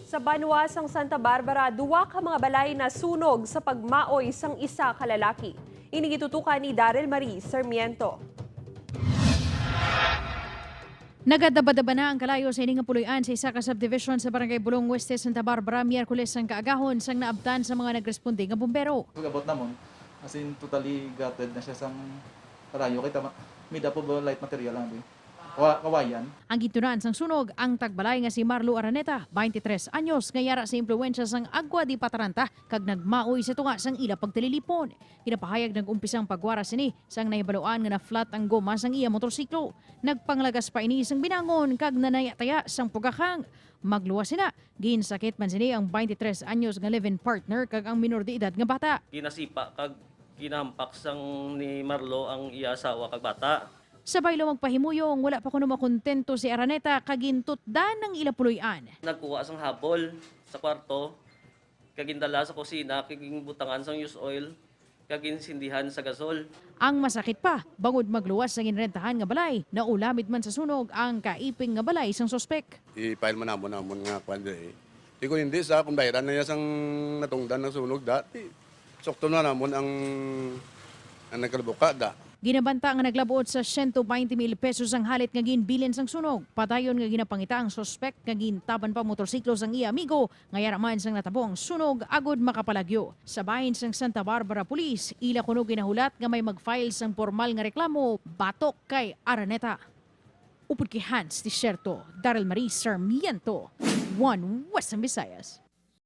Sa Banwa sang Santa Barbara, duwa ka mga balay na sunog sa pagmaoy sang isa ka lalaki. Ini gitutukan ni Daryl Marie Sarmiento. Nagadaba-daba na ang kalayo sa ining puloy-an sa isa ka subdivision sa Barangay Bulong Oeste, Santa Barbara, Miyerkules ang kaagahon sang naabtan sa mga nagresponde nga bumbero. Pag-abot namon, as in totally gutted na siya sang karayo. Kita mida po ba light material lang. Kawayan. Ang gitunan sang sunog ang tagbalay nga si Marlo Araneta, 23 anyos, nga yara sa impluwensya sang Agua di Pataranta kag nagmaoy sa tunga sang ila pagtililipon. Kinapahayag nag-umpisang pagwara sini sang nahibaluan nga na-flat ang goma sang iya motorsiklo. Nagpanglagas pa ini sang binangon kag nanayataya sang pugakang. Magluwas sina, ginsakit man sini ang 23 anyos nga live-in partner kag ang minor de edad nga bata. Ginasipa kag ginampak sang ni Marlo ang iya asawa kag bata. Sabay lo magpahimuyong, wala pa kuno makontento si Araneta kagintut dan ng ilapuloy-an. Nagkuha sang habol sa kwarto, kagindala sa kusina, kagingbutangan sang use oil, kaginsindihan sa gasol. Ang masakit pa, bangod magluwas sa ginrentahan nga balay, naulamid man sa sunog ang kaiping nga balay sang sospek. I-file mo namon nga kwando eh. Di ko hindi sa kung bayaran na niya sang natungdan ng sunog dati. Sokto na namon ang nagkalabuka da. Ginabanta nga naglabuot sa 120,000 pesos ang halit nga ginbilin sang sunog. Padayon nga ginapangita ang sospek nga gintaban pa motorsiklo sang iya amigo nga yaraman sang natabo ang sunog agod makapalagyo. Sa bahin sang Santa Barbara Police, ila kuno ginahulat nga may mag-file sang formal nga reklamo batok kay Araneta. Upod kay Hans Tiserto, Daryl Marie Sarmiento, One Western Visayas.